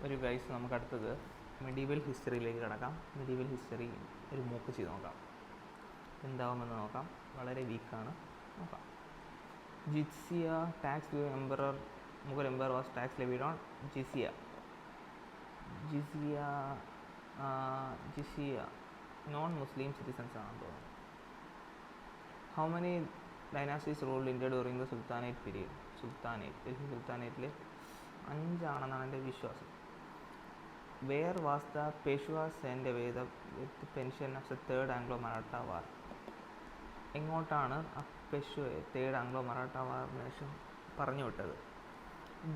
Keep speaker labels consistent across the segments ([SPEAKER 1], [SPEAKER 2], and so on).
[SPEAKER 1] ഒരു ഗൈസ് നമുക്ക് അടുത്തത് മെഡീവൽ ഹിസ്റ്ററിയിലേക്ക് കടക്കാം. മെഡീവൽ ഹിസ്റ്ററി ഒരു മൂക്ക് ചെയ്ത് നോക്കാം, എന്താവുമെന്ന് നോക്കാം. വളരെ വീക്കാണ്, നോക്കാം. Jizya tax to emperor. Mughal emperor was tax levied on jizya. Jizya non Muslim citizens ആണെന്ന് തോന്നുന്നു. How many dynasties ruled India during the sultanate period? Delhi സുൽത്താനേറ്റിൽ 5 ആണെന്നാണ് എൻ്റെ വിശ്വാസം. Where was the Peshwa sent away the with pension of the third Anglo Maratha war? എങ്ങോട്ടാണ് ആ പേഷ്വയെ third Anglo Maratha വാറിന് ശേഷം പറഞ്ഞു വിട്ടത്?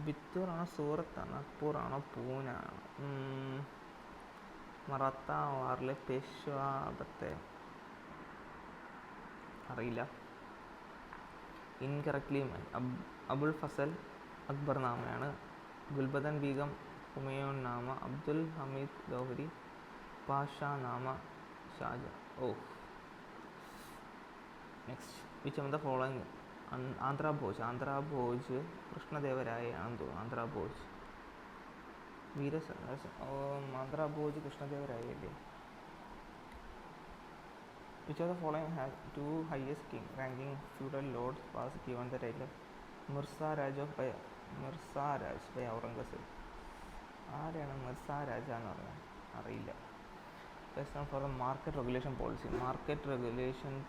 [SPEAKER 1] ബിത്തൂറാണോ, സൂറത്താണോ, നാഗ്പൂറാണോ, പൂനാണോ? മറാത്ത വാറിലെ പേഷ്വാപത്തെ അറിയില്ല. ഇൻകറക്റ്റ്ലി അബുൽ ഫസൽ അക്ബർ നാമയാണ്. Gulbadan Begum Humayun Nama. Abdul Hamid Gauhari Pasha Nama. Shah Jahan. Next, which of the following? Andhra Bhoja കൃഷ്ണദേവരായയാണെന്ന് തോന്നുന്നു. Andhra Bhoja ആന്ധ്രാഭോജ് കൃഷ്ണദേവരായല്ലേ? Which of the following has 2 highest king ranking feudal lords was given the title Mirza Raj by Aurangzeb? ആരെയാണ് മിർസ രാജ എന്ന് പറഞ്ഞത്? അറിയില്ല. Best for the market regulation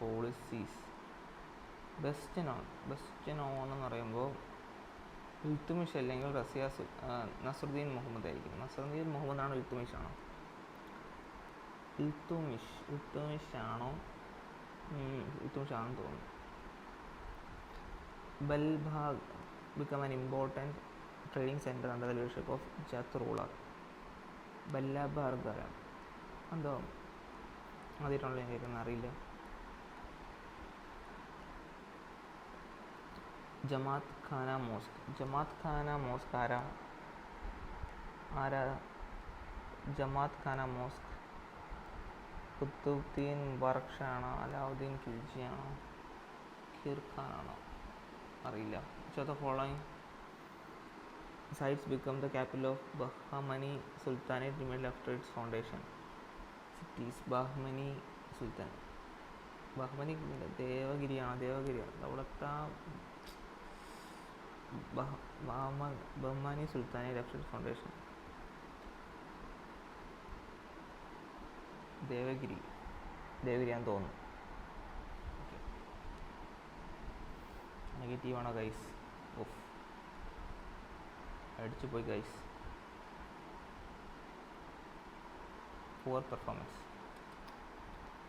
[SPEAKER 1] policies. Best non എന്ന് പറയുമ്പോൾ ഇൽത്തുമിഷ് അല്ലെങ്കിൽ നസറുദ്ദീൻ മുഹമ്മദ് ആയിരിക്കും. നസറുദ്ദീൻ മുഹമ്മദാണോ ഇൽത്തുമിഷ് ആണോ? ഇൽത്തുമിഷ് ആണോ? ഇൽത്തുമിഷ് ആണെന്ന് തോന്നുന്നു. ബൽഭാഗ് become an important trading center under the leadership of Jath ruler ബല്ലഭാർഗർ. എന്തോ ആദ്യമായിട്ടുള്ള കേൾക്കുന്ന, അറിയില്ല. ജമാത്ത് ഖാന മോസ്ക് ആരാ? ജമാത്ത് ഖാന മോസ്ക് കുത്തുബ്ദീൻ മുബാറക് ഷാ ആണോ? അലാവുദ്ദീൻ ഖിൽജി ആണോ? ഖീർ ഖാൻ ആണോ? അറിയില്ല. the following sites become the capital of Bahmani Sultanate immediately after its foundation? Cities. Bahmani ദേവഗിരിയാണ്. അവിടുത്തെ ബഹ്മാനി സുൽത്താനേറ്റ് after its foundation. ദേവഗിരിയാന്ന് തോന്നുന്നു. നെഗറ്റീവാണോ ഗൈസ്? അടിച്ചു പോയി ഗൈസ്. Poor performance.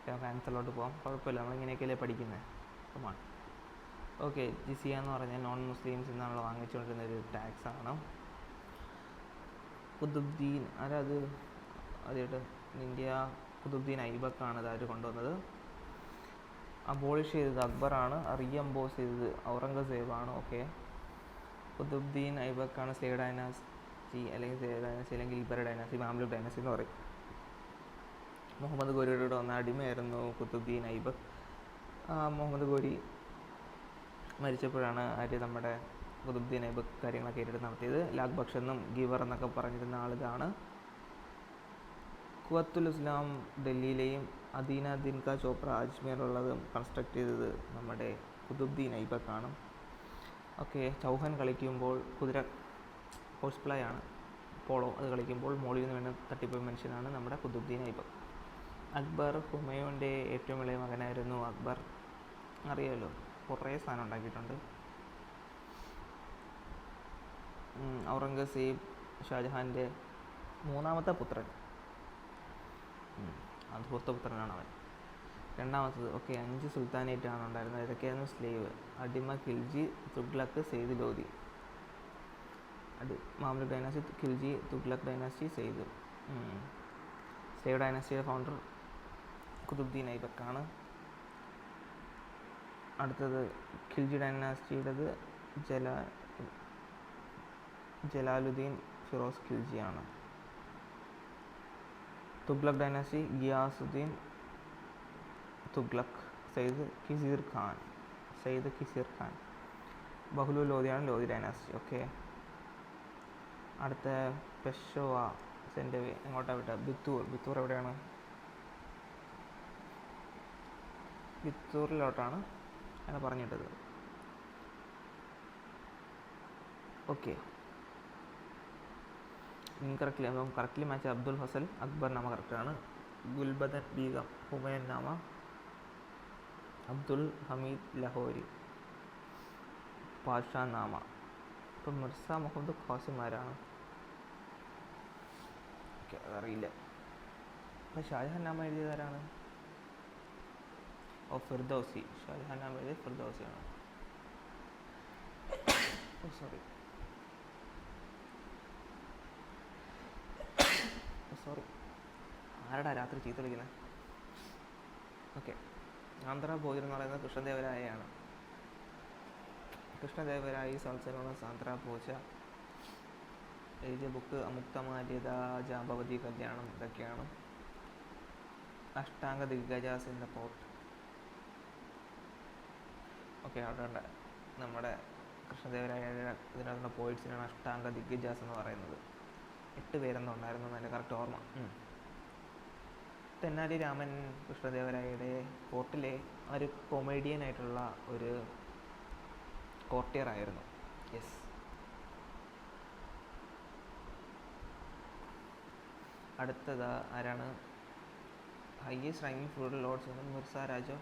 [SPEAKER 1] നമുക്ക് ആൻസറിലോട്ട് പോകാം. കുഴപ്പമില്ല, നമ്മളിങ്ങനെയൊക്കെയല്ലേ പഠിക്കുന്നത്. കമാൺ. ഓക്കെ, ജിസിയ എന്ന് പറഞ്ഞാൽ നോൺ മുസ്ലിംസ് എന്നാണല്ലോ വാങ്ങിച്ചുകൊണ്ടിരുന്ന ഒരു ടാക്സ് ആണ്. കുതുബ്ദീൻ ആരത്? ആദ്യമായിട്ട് ഇന്ത്യ കുതുബ്ദീൻ ഐബക്കാണ് ഇതായിട്ട് കൊണ്ടുവന്നത്. അബോളിഷ് ചെയ്തത് അക്ബറാണ്. റീഎംബോസ് ചെയ്തത് ഔറംഗസേബാണ്. ഓക്കെ, കുതുബ്ദീൻ ഐബക്കാണ് സ്ലേവ് ഡൈനാസ്റ്റി അല്ലെങ്കിൽ ഇൽബർ ഡൈനാസ്റ്റി, മാംലുക് ഡൈനാസ്റ്റി എന്ന് പറയും. മുഹമ്മദ് ഗോരിയുടെ വന്ന അടിമയായിരുന്നു കുതുബ്ദീൻ ഐബക്ക്. മുഹമ്മദ് ഗോരി മരിച്ചപ്പോഴാണ് നമ്മുടെ കുതുബ്ദീൻ ഐബക്ക് കാര്യങ്ങളൊക്കെ ഏറ്റെടുത്ത് നടത്തിയത്. ലാഖ് ബക്ഷ് എന്നും ഗീവർ എന്നൊക്കെ പറഞ്ഞിരുന്ന ആളിതാണ്. ഖുവത്തുൽ ഇസ്ലാം ഡൽഹിയിലെയും അദീന ദിൻക ചോപ്ര അജ്മീറുള്ളതും കൺസ്ട്രക്ട് ചെയ്തത് നമ്മുടെ കുതുബ്ദീൻ ഐബക്കാണ്. ഓക്കെ, ചൗഹാൻ കളിക്കുമ്പോൾ കുതിര ഹോഴ്സ് പ്ലേ ആണ്, പോളോ, അത് കളിക്കുമ്പോൾ മോളിൽ നിന്ന് വേണ്ട തട്ടിപ്പോയി മനുഷ്യനാണ് നമ്മുടെ കുതുബ്ദീൻ ഐബക്ക്. അക്ബർ ഹുമയൂണിൻ്റെ ഏറ്റവും ഇളയ മകനായിരുന്നു അക്ബർ. അറിയാമല്ലോ, കുറേ സാധനം ഉണ്ടാക്കിയിട്ടുണ്ട്. ഔറംഗസേബ് ഷാജഹാൻ്റെ 3ാമത്തെ പുത്രൻ, ധൂർത്തപുത്രനാണ് അവൻ. 2ാമത്തത്. ഓക്കെ, 5 സുൽത്താനേറ്റാണ് ഉണ്ടായിരുന്നത്. ഇതൊക്കെയായിരുന്നു സ്ലേവ്. അടിമ Khilji, Tughlaq, Sayyid Lodhi. Mamluk dynasty, Khilji, Tughlaq dynasty, Sayyid. Slave ഡൈനാസ്റ്റിയുടെ ഫൗണ്ടർ കുതുബ്ദീൻ ഐബക്കാണ്. അടുത്തത് ഖിൽജി ഡൈനാസ്റ്റിയുടേത് ജലാലുദ്ദീൻ ഫിറോസ് ഖിൽജിയാണ്. തുഗ്ലക്ക് ഡൈനാസ്റ്റി ഗിയാസുദ്ദീൻ തുഗ്ലക്ക്. സെയ്ദ് കിസീർ ഖാൻ. ബഹ്ലു ലോധിയാണ് ലോധി ഡൈനാസ്റ്റി. ഓക്കെ, അടുത്ത പെഷോവ സെൻറ്റ് എങ്ങോട്ടാണ് വിട്ട? ബിത്തൂർ എവിടെയാണ്? ബിത്തൂറിലോട്ടാണ് അയാൾ പറഞ്ഞിട്ടത്. ഓക്കെ, ഇൻകറക്റ്റ്ലി അപ്പം കറക്റ്റ്ലി മാച്ച് അബ്ദുൽ ഹസൻ അക്ബർ നാമ കറക്റ്റാണ്. ഗുൽബദൻ ബീഗം ഹുമയൻ നാമ, അബ്ദുൽ ഹമീദ് ലഹോരി പാഷ നാമ. ഇപ്പം മിർസ മുഹമ്മദ് ഖാസിം ആരാണ്? ഓക്കെ, അതറിയില്ല. അപ്പം ഷാജഹാൻ നാമ എഴുതിയത് ആരാണ്? ഓ, ഫിർദൗസി. ഷാജഹാൻ നാമ എഴുതിയത് ഫിർദൗസിയാണ്. സോറി ആരടാ രാത്രി ചീത്ത വിളിക്കുന്നത്? ഓക്കെ, ആന്ധ്രാഭോജൻ എന്ന് പറയുന്നത് കൃഷ്ണദേവരായയാണ്. കൃഷ്ണദേവരായി സൽസലോണ ആന്ധ്രാഭോജ എഴുതിയ ബുക്ക് അമുക്തമാര്യത, ജാമ്പവതി കല്യാണം, ഇതൊക്കെയാണ്. Ashtadiggajas in the port. Okay, അവിടെ നമ്മുടെ കൃഷ്ണദേവരായ ഇതിനകത്തുള്ള പോയിറ്റ്സിനാണ് അഷ്ടാംഗ ദിഗ്ഗജാസ് എന്ന് പറയുന്നത്. 8 പേരെന്തോ ഉണ്ടായിരുന്നു എന്നതിൻ്റെ കറക്റ്റ് ഓർമ്മ. തെന്നാലി രാമൻ കൃഷ്ണദേവരായയുടെ കോർട്ടിലെ ഒരു കൊമേഡിയനായിട്ടുള്ള ഒരു കോർട്ടിയർ ആയിരുന്നു. യെസ്. അടുത്തത് ആരാണ്? Highest ranking feudal Lord's Mirza Raj.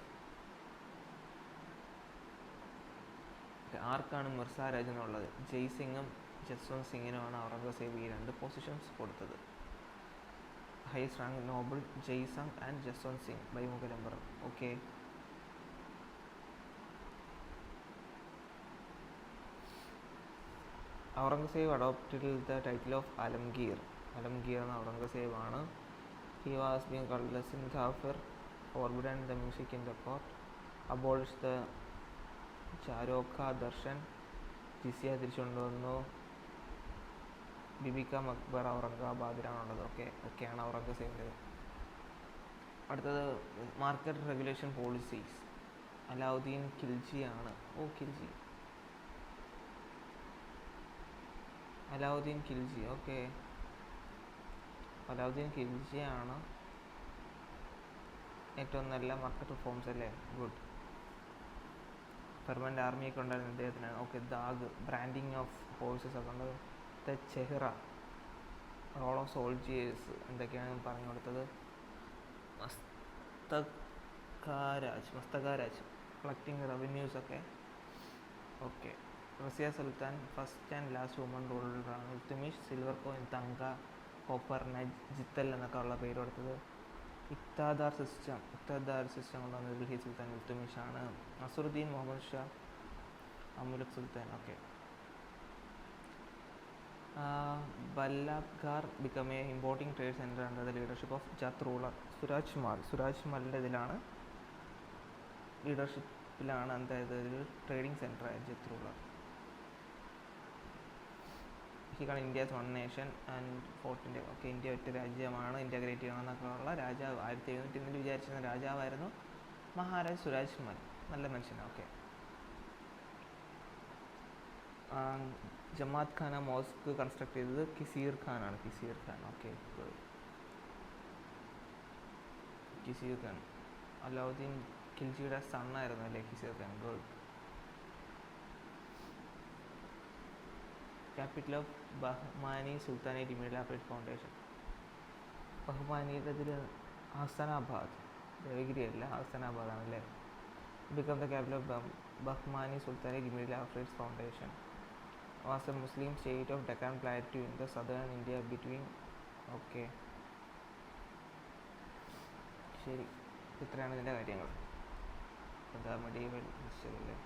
[SPEAKER 1] ആർക്കാണ് മിർസ രാജ് എന്നുള്ളത്? ജയ്സിംഗും ജസ്വന്ത് സിംഗിനുമാണ് ഔറംഗസേബ് ഈ 2 പൊസിഷൻസ് കൊടുത്തത്. Highest rank noble Jai Singh and Jaswant Singh by Mughal emperor. Okay, Aurangzeb adopted the title of Alamgir. Alamgir എന്ന ഔറംഗസേബ് ആണ്. He was being called the Zinda Pir, forbidden the music in the court, abolish the Jharokha Darshan, jizya തിരിച്ചുകൊണ്ടുവന്നു, ബിബിക മക്ബർ ഔറംഗാബാദിലാണുള്ളത്. ഒക്കെയാണ് ഔറംഗസേബിൻ്റെ. അടുത്തത് market regulation policies. Alauddin Khilji ആണ്. അലാവുദ്ദീൻ ഖിൽജി. ഓക്കെ, അലാവുദ്ദീൻ ഖിൽജിയാണ് ഏറ്റവും നല്ല മാർക്കറ്റ് റിഫോംസ് അല്ലേ? ഗുഡ്. പെർമനൻ്റ് ആർമിയൊക്കെ ഉണ്ടായിരുന്നു അദ്ദേഹത്തിന്. Okay, dagh branding of horses ഒക്കെ ഉണ്ട്. The chehra roll of soldiers എന്തൊക്കെയാണ് പറഞ്ഞു കൊടുത്തത്? മസ്തകാരാജ് കളക്ടിങ് റവന്യൂസ് ഒക്കെ. Okay, Razia Sultan first and last woman റൂളറാണ്. Iltutmish silver coin, tanka, copper, jital എന്നൊക്കെ ഉള്ള പേര് കൊടുത്തത്. ഇഖ്താദാർ സിസ്റ്റം കൊണ്ടുവന്നത് ദിൽഹി സുൽത്താൻ ഇൽത്തുമിഷ് ആണ്. നസറുദ്ദീൻ മുഹമ്മദ് ഷാ അമുലക് sultan. Okay, Ballabgarh become a importing trade centre under the leadership of Jat ruler Suraj മലിൻ്റെ ഇതിലാണ്, ലീഡർഷിപ്പിലാണ് എന്തായത് ഒരു ട്രേഡിംഗ് സെൻറ്ററായ ജത്ത് റൂളർ. ാണ് India's one nation and fort India. Okay, India ഒറ്റ രാജ്യമാണ്, ഇൻ്റഗ്രേറ്റ് ചെയ്യണമെന്നൊക്കെ ഉള്ള രാജാവ് 1702 വിചാരിച്ചിരുന്ന രാജാവായിരുന്നു മഹാരാജ് സുരാജ് മൽ. നല്ല മനുഷ്യനാണ്. Okay, Jamaat Khana mosque construct ചെയ്തത് കിസീർ ഖാനാണ്. ഓക്കെ, കിസീർ ഖാൻ അലാവുദ്ദീൻ ഖിൽജിയുടെ സണ്ണായിരുന്നു അല്ലേ Khizr Khan. Good. Capital of Bahmani sultanate immediate after foundation. ബഹ്മാനിയുടെ ഇതിൽ ഹസനാബാദ്, ദേവഗിരി അല്ല, ഹസനാബാദ് ആണല്ലേ. Become the capital of Bahmani sultanate immediate after its foundation. Was a Muslim state of Deccan plateau in the southern India between. Okay, ശരി, ഇത്രയാണ് ഇതിൻ്റെ കാര്യങ്ങൾ. മെഡീവൽ ഹിസ്റ്ററി അല്ലേ.